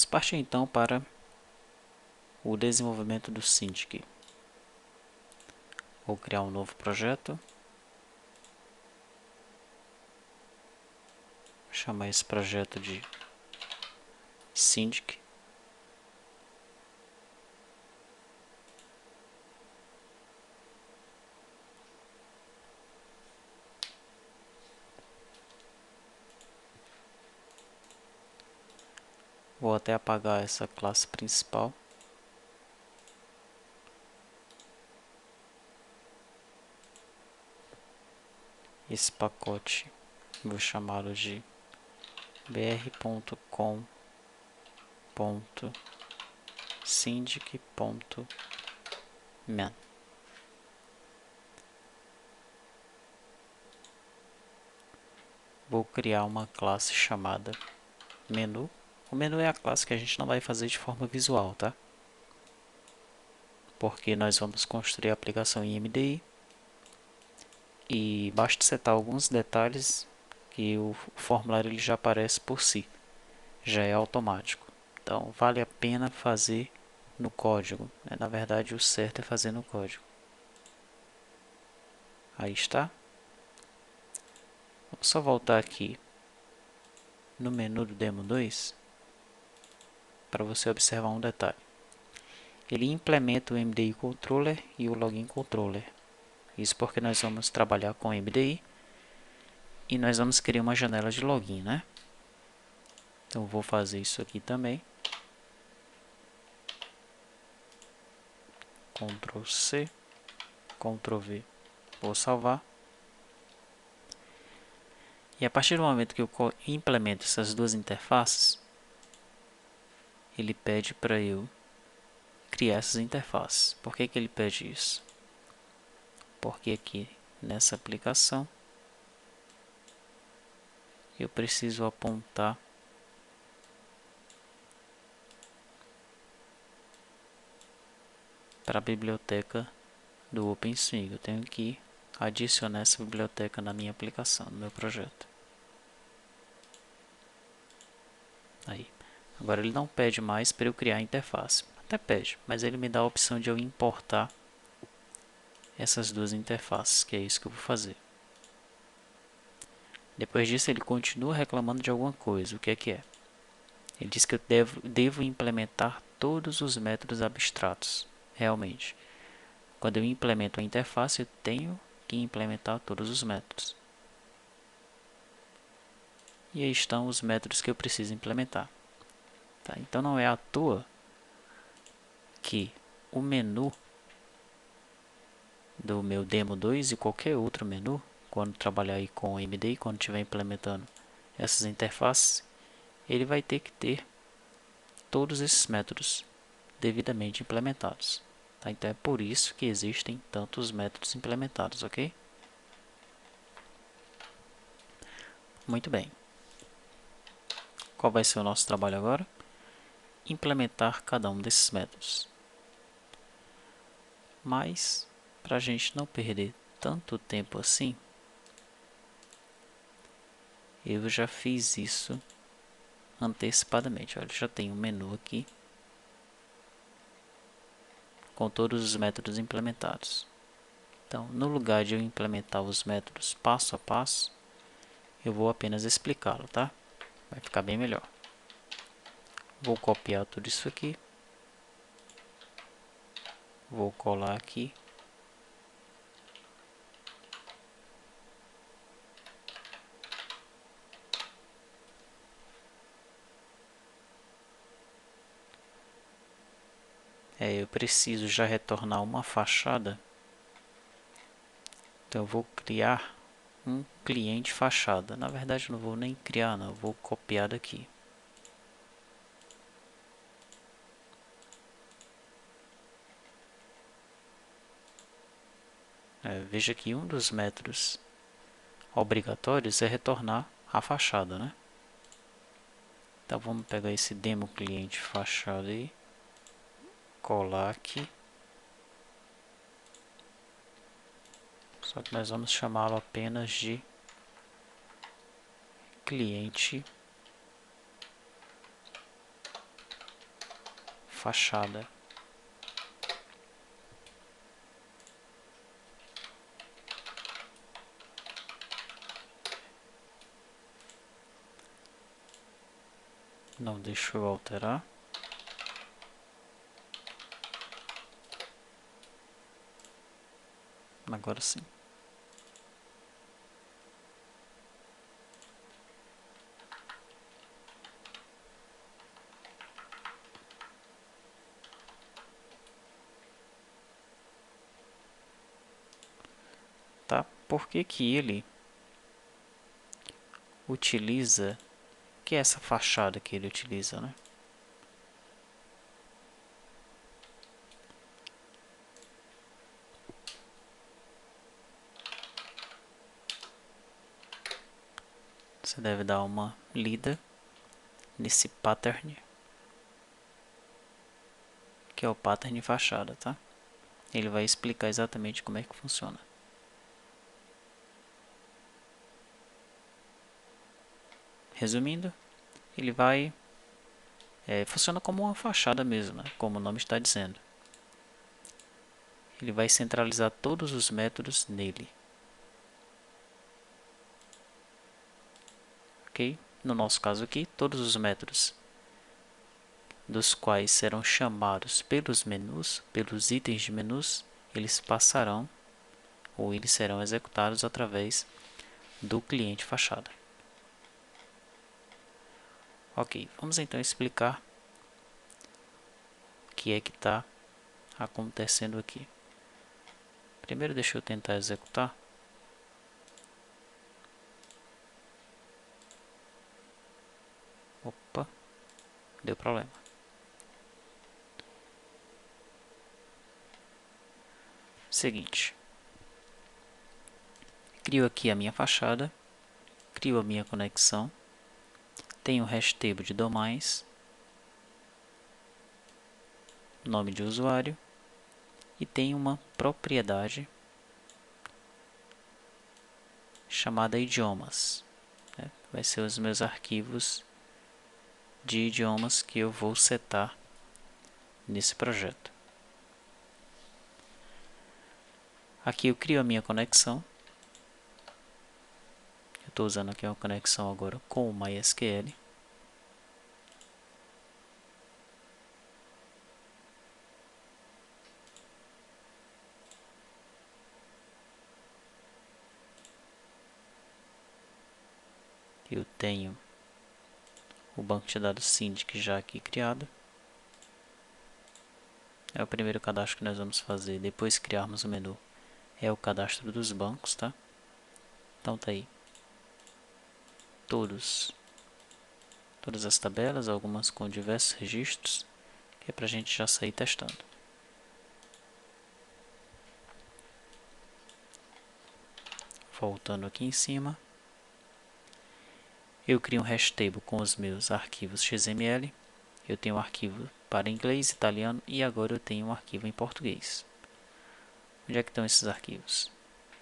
partir então para o desenvolvimento do Cintiq. Vou criar um novo projeto. Vou chamar esse projeto de Cintiq. Vou até apagar essa classe principal. Esse pacote vou chamá-lo de br.com.cintiq.man. Vou criar uma classe chamada menu. O menu é a classe que a gente não vai fazer de forma visual, tá? Porque nós vamos construir a aplicação em MDI e basta setar alguns detalhes que o formulário ele já aparece por si, já é automático. Então vale a pena fazer no código, né? Na verdade o certo é fazer no código. Aí está. Vou só voltar aqui no menu do Demo 2 para você observar um detalhe. Ele implementa o MDI Controller e o Login Controller. Isso porque nós vamos trabalhar com MDI e nós vamos criar uma janela de login, né? Então vou fazer isso aqui também. Ctrl C, Ctrl V. Vou salvar. E a partir do momento que eu implemento essas duas interfaces, ele pede para eu criar essas interfaces. Por que ele pede isso? Porque aqui nessa aplicação eu preciso apontar para a biblioteca do OpenSwing. Eu tenho que adicionar essa biblioteca na minha aplicação, no meu projeto. Aí. Agora ele não pede mais para eu criar a interface. Até pede, mas ele me dá a opção de eu importar essas duas interfaces, que é isso que eu vou fazer. Depois disso ele continua reclamando de alguma coisa. O que é que é? Ele diz que eu devo implementar todos os métodos abstratos. Realmente, quando eu implemento a interface, eu tenho que implementar todos os métodos. E aí estão os métodos que eu preciso implementar. Tá? Então não é à toa que o menu do meu Demo 2 e qualquer outro menu, quando trabalhar aí com o MDI, quando estiver implementando essas interfaces, ele vai ter que ter todos esses métodos devidamente implementados. Tá? Então é por isso que existem tantos métodos implementados, ok? Muito bem. Qual vai ser o nosso trabalho agora? Implementar cada um desses métodos. Mas, para a gente não perder tanto tempo assim, eu já fiz isso antecipadamente. Olha, já tem um menu aqui com todos os métodos implementados. Então, no lugar de eu implementar os métodos passo a passo, eu vou apenas explicá-lo, tá? Vai ficar bem melhor. Vou copiar tudo isso aqui. Vou colar aqui. Eu preciso já retornar uma fachada. Então eu vou criar um cliente fachada. Na verdade eu não vou nem criar, não. Eu vou copiar daqui. Veja que um dos métodos obrigatórios é retornar a fachada, né? Então vamos pegar esse demo cliente fachada aí, colar aqui. Só que nós vamos chamá-lo apenas de cliente fachada. Não, deixa eu alterar. Agora sim. Tá? Por que que ele utiliza... que é essa fachada que ele utiliza, né? Você deve dar uma lida nesse pattern, que é o pattern fachada, tá? Ele vai explicar exatamente como é que funciona. Resumindo, ele vai... funciona como uma fachada mesmo, né? Como o nome está dizendo. Ele vai centralizar todos os métodos nele. Ok? No nosso caso aqui, todos os métodos dos quais serão chamados pelos menus, pelos itens de menus, eles passarão ou eles serão executados através do cliente fachada. Ok, vamos então explicar o que é que está acontecendo aqui. Primeiro deixa eu tentar executar. Opa, deu problema. Seguinte, crio aqui a minha fachada, crio a minha conexão, tenho o hash table de domains, nome de usuário e tenho uma propriedade chamada idiomas. Vai ser os meus arquivos de idiomas que eu vou setar nesse projeto. Aqui eu crio a minha conexão. Eu estou usando aqui uma conexão agora com o MySQL. Eu tenho o banco de dados Syndic já aqui criado. É o primeiro cadastro que nós vamos fazer depois que criarmos o menu. É o cadastro dos bancos, tá? Então tá aí. Todas as tabelas, algumas com diversos registros, que é pra gente já sair testando. Voltando aqui em cima. Eu crio um hash table com os meus arquivos XML. Eu tenho um arquivo para inglês, italiano e agora eu tenho um arquivo em português. Onde é que estão esses arquivos?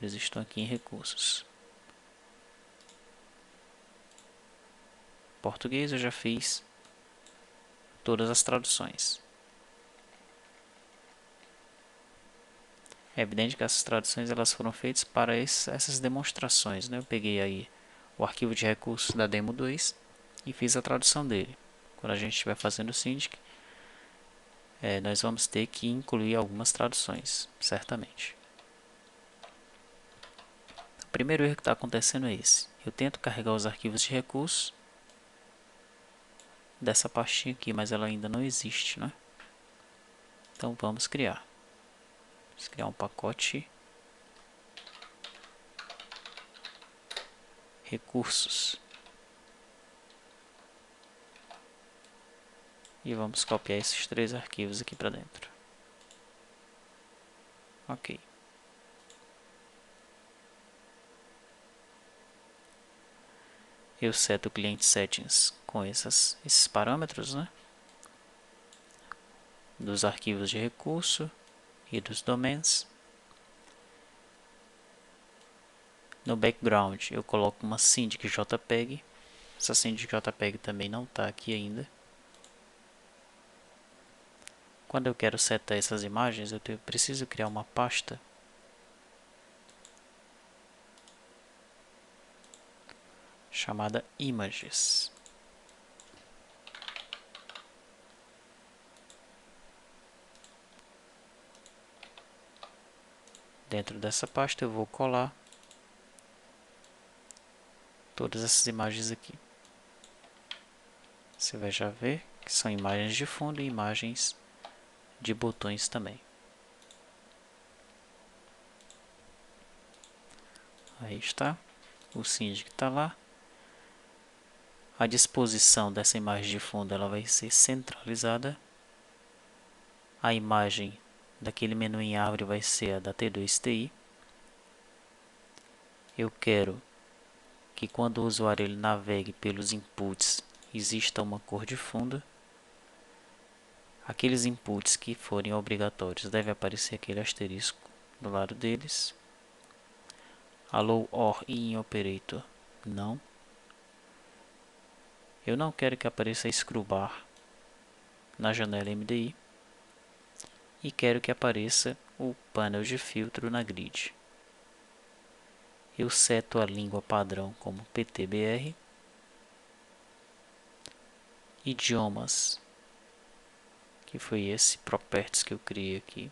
Eles estão aqui em recursos. Português eu já fiz todas as traduções. É evidente que essas traduções elas foram feitas para essas demonstrações, né? Eu peguei aí o arquivo de recursos da demo 2 e fiz a tradução dele. Quando a gente estiver fazendo o Syndic, nós vamos ter que incluir algumas traduções, certamente. O primeiro erro que está acontecendo é esse. Eu tento carregar os arquivos de recursos dessa pastinha aqui, mas ela ainda não existe, né? Então vamos criar. Vamos criar um pacote recursos. E vamos copiar esses 3 arquivos aqui para dentro. Ok. Eu seto o cliente settings com esses parâmetros, né? Dos arquivos de recurso e dos domains. No background eu coloco uma Syndic JPEG. Essa Syndic JPEG também não está aqui ainda. Quando eu quero setar essas imagens, eu preciso criar uma pasta chamada Images. Dentro dessa pasta eu vou colar todas essas imagens aqui. Você vai já ver que são imagens de fundo e imagens de botões também. Aí está, o síndico está lá. A disposição dessa imagem de fundo ela vai ser centralizada. A imagem daquele menu em árvore vai ser a da T2TI. Eu quero que quando o usuário ele navegue pelos inputs, exista uma cor de fundo. Aqueles inputs que forem obrigatórios, deve aparecer aquele asterisco do lado deles. Allow OR in operator, não. Eu não quero que apareça scrollbar na janela MDI. E quero que apareça o painel de filtro na grid. Eu seto a língua padrão como PTBR. Idiomas, que foi esse properties que eu criei aqui.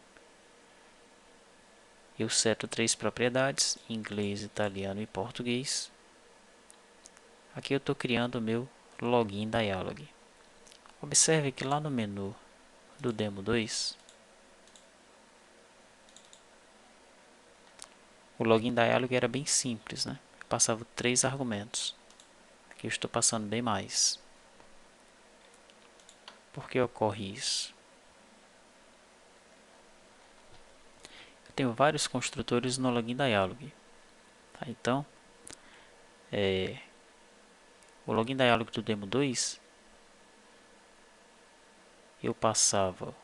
Eu seto 3 propriedades, inglês, italiano e português. Aqui eu estou criando o meu login dialog. Observe que lá no menu do Demo 2, o login dialog era bem simples, né? Eu passava 3 argumentos. Aqui eu estou passando bem mais. Por que ocorre isso? Eu tenho vários construtores no login dialog. Tá? Então, o login dialog do Demo 2, eu passava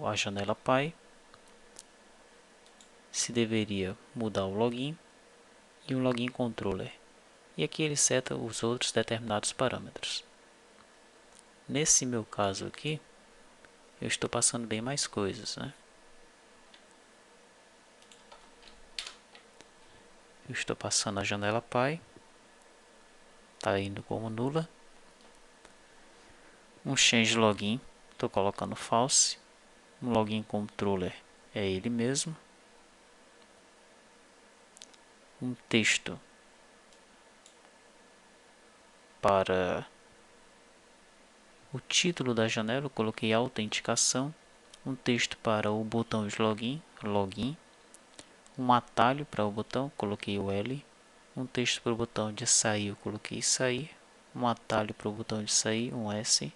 a janela Py, se deveria mudar o login e um login controller. E aqui ele seta os outros determinados parâmetros. Nesse meu caso aqui, eu estou passando bem mais coisas, né? Eu estou passando a janela Py, está indo como nula. Um change login, estou colocando false. Um login controller é ele mesmo. Um texto para o título da janela, eu coloquei autenticação. Um texto para o botão de login, login. Um atalho para o botão, coloquei o L. Um texto para o botão de sair, eu coloquei sair. Um atalho para o botão de sair, um S.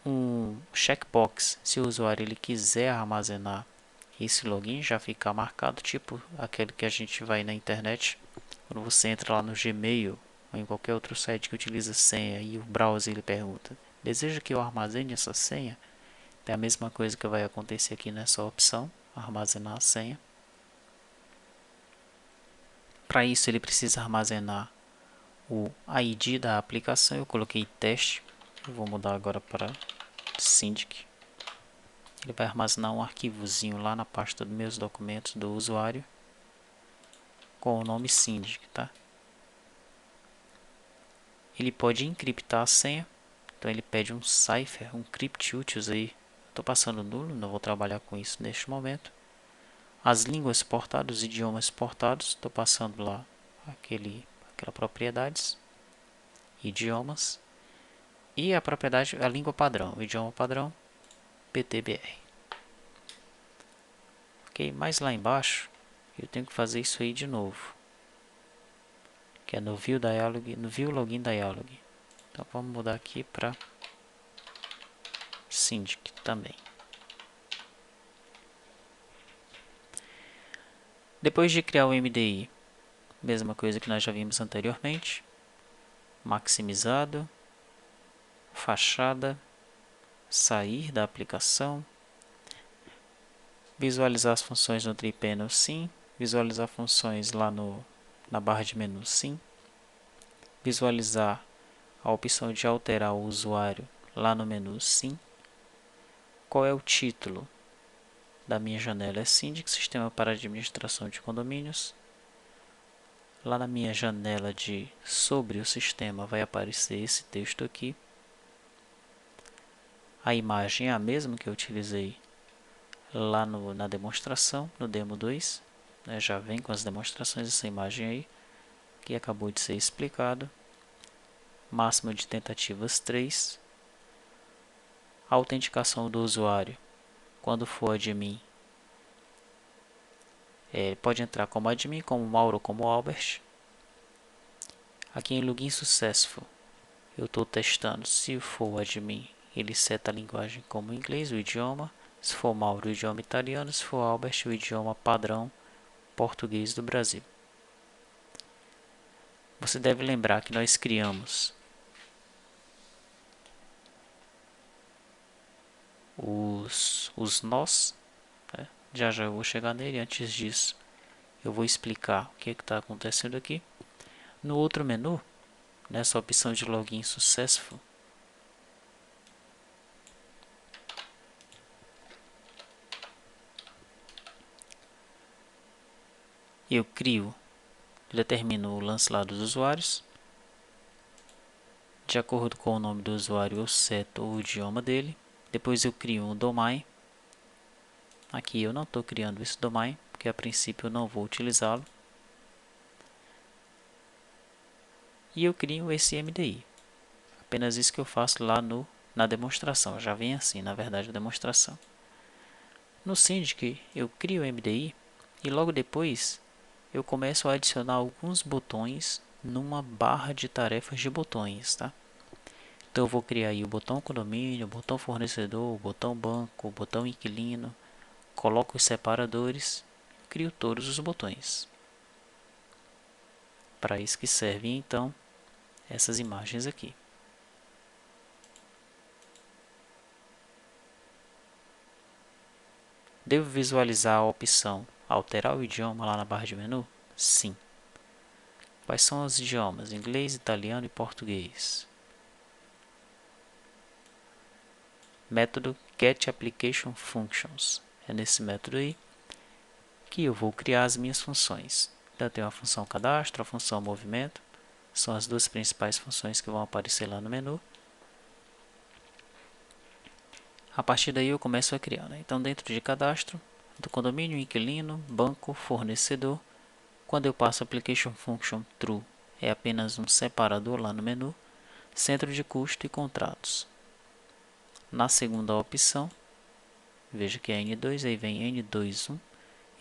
Um checkbox, se o usuário ele quiser armazenar esse login, já fica marcado, tipo aquele que a gente vai na internet, quando você entra lá no Gmail ou em qualquer outro site que utiliza senha e o browser ele pergunta: deseja que eu armazene essa senha? É a mesma coisa que vai acontecer aqui nessa opção, armazenar a senha. Para isso ele precisa armazenar o ID da aplicação. Eu coloquei teste, eu vou mudar agora para Syndic. Ele vai armazenar um arquivozinho lá na pasta dos meus documentos do usuário com o nome Syndic, tá? Ele pode encriptar a senha, então ele pede um cipher, um cryptutils aí. Estou passando nulo, não vou trabalhar com isso neste momento. As línguas portadas, os idiomas portados, estou passando lá aquela propriedades, idiomas. E a propriedade, a língua padrão, o idioma padrão, PTBR. Ok, mas lá embaixo, eu tenho que fazer isso aí de novo. Que é no View Dialog, no View Login Dialog. Então vamos mudar aqui para Syndic também. Depois de criar o MDI, mesma coisa que nós já vimos anteriormente. Maximizado, fachada, sair da aplicação, visualizar as funções no tripanel sim, visualizar funções lá na barra de menu sim, visualizar a opção de alterar o usuário lá no menu Sim. Qual é o título da minha janela? É Síndic, Sistema para Administração de Condomínios. Lá na minha janela de sobre o sistema vai aparecer esse texto aqui. A imagem é a mesma que eu utilizei lá na demonstração, no Demo 2. Né, já vem com as demonstrações essa imagem aí, que acabou de ser explicado. Máximo de tentativas 3. A autenticação do usuário, quando for admin, pode entrar como admin, como Mauro ou como Albert. Aqui em Login Successful, eu estou testando. Se for admin, ele seta a linguagem como inglês, o idioma. Se for Mauro, o idioma italiano. Se for Albert, o idioma padrão português do Brasil. Você deve lembrar que nós criamos os nós. Né? Já eu vou chegar nele. Antes disso, eu vou explicar o que está acontecendo aqui. No outro menu, nessa opção de Login Successful, eu determino o lance lá dos usuários. De acordo com o nome do usuário, eu seto o idioma dele. Depois eu crio um domain. Aqui eu não estou criando esse domain, porque a princípio eu não vou utilizá-lo. E eu crio esse MDI. Apenas isso que eu faço lá na demonstração. Já vem assim, na verdade, a demonstração. No Syndic, eu crio o MDI e logo depois eu começo a adicionar alguns botões numa barra de tarefas de botões, tá? Então eu vou criar aí o botão condomínio, o botão fornecedor, o botão banco, o botão inquilino, coloco os separadores, crio todos os botões. Para isso que servem então essas imagens aqui. Devo visualizar a opção alterar o idioma lá na barra de menu? Sim. Quais são os idiomas? Inglês, italiano e português. Método getApplicationFunctions. É nesse método aí que eu vou criar as minhas funções. Então eu tenho a função cadastro, a função movimento. São as duas principais funções que vão aparecer lá no menu. A partir daí eu começo a criar. Né? Então dentro de cadastro, do condomínio, inquilino, banco, fornecedor. Quando eu passo Application Function True, é apenas um separador lá no menu. Centro de custo e contratos. Na segunda opção, veja que é N2, aí vem N21.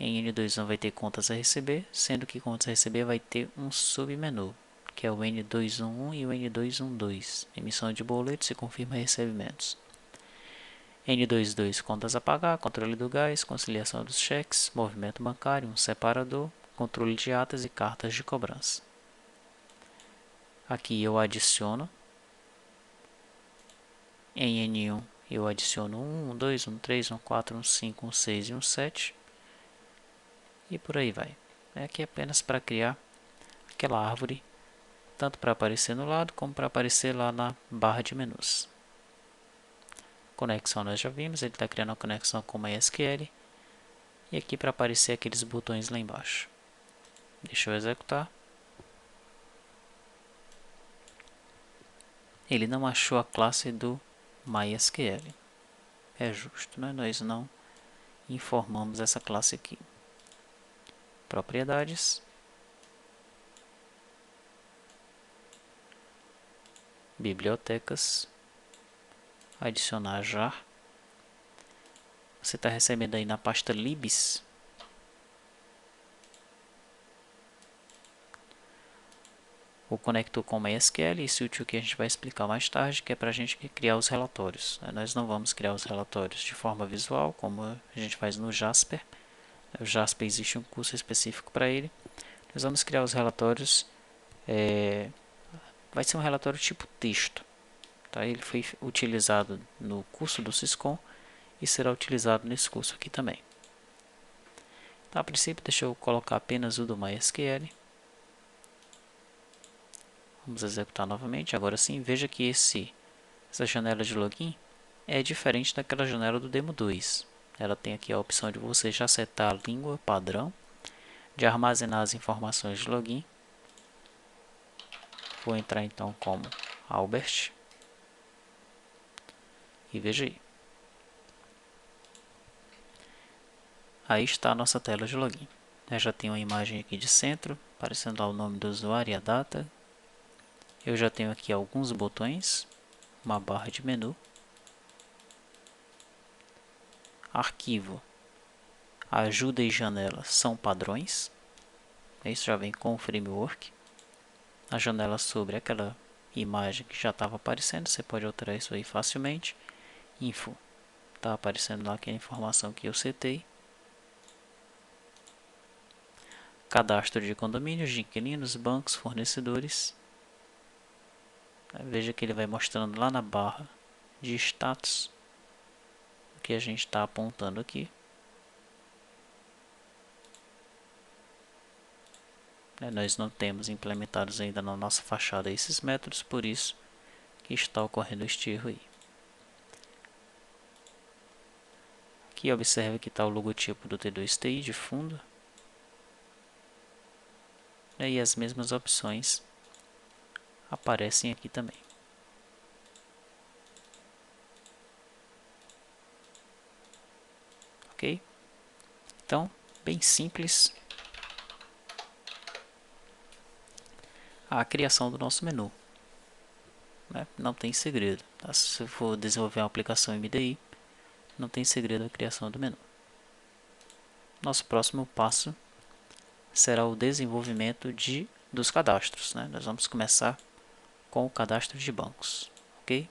Em N21 vai ter contas a receber, sendo que contas a receber vai ter um submenu, que é o N211 e o N212. Emissão de boletos e confirma recebimentos. N22 contas a pagar, controle do gás, conciliação dos cheques, movimento bancário, um separador, controle de atas e cartas de cobrança. Aqui eu adiciono. Em N1 eu adiciono 1, 2, 3, 4, 5, 6 e 7. E por aí vai. Aqui é apenas para criar aquela árvore, tanto para aparecer no lado, como para aparecer lá na barra de menus. Conexão nós já vimos, ele está criando uma conexão com MySQL. E aqui para aparecer aqueles botões lá embaixo. Deixa eu executar. Ele não achou a classe do MySQL. É justo, né? Nós não informamos essa classe aqui. Propriedades. Bibliotecas. Adicionar jar. Você está recebendo aí na pasta libs o conector com MySQL, esse útil que a gente vai explicar mais tarde, que é para a gente criar os relatórios. Nós não vamos criar os relatórios de forma visual, como a gente faz no Jasper. O Jasper existe um curso específico para ele. Nós vamos criar os relatórios, vai ser um relatório tipo texto. Tá? Ele foi utilizado no curso do Syscom e será utilizado nesse curso aqui também. Então, a princípio, deixa eu colocar apenas o do MySQL. Vamos executar novamente. Agora sim, veja que esse Essa janela de login é diferente daquela janela do Demo 2. Ela tem aqui a opção de você já setar a língua padrão, de armazenar as informações de login. Vou entrar então como Albert. E veja aí. Aí está a nossa tela de login. Eu já tenho uma imagem aqui de centro, aparecendo lá o nome do usuário e a data. Eu já tenho aqui alguns botões, uma barra de menu. Arquivo, ajuda e janela são padrões. Isso já vem com o framework. A janela sobre aquela imagem que já estava aparecendo, você pode alterar isso aí facilmente. Info, está aparecendo lá aquela informação que eu setei. Cadastro de condomínios, de inquilinos, bancos, fornecedores. Veja que ele vai mostrando lá na barra de status o que a gente está apontando aqui. Nós não temos implementados ainda na nossa fachada esses métodos, por isso que está ocorrendo este erro aí. Aqui observe que está o logotipo do T2TI de fundo. E as mesmas opções aparecem aqui também. Ok? Então, bem simples a criação do nosso menu. Não tem segredo. Tá? Se você for desenvolver uma aplicação MDI, não tem segredo a criação do menu. Nosso próximo passo será o desenvolvimento dos cadastros. Nós vamos começar com o cadastro de bancos. Ok?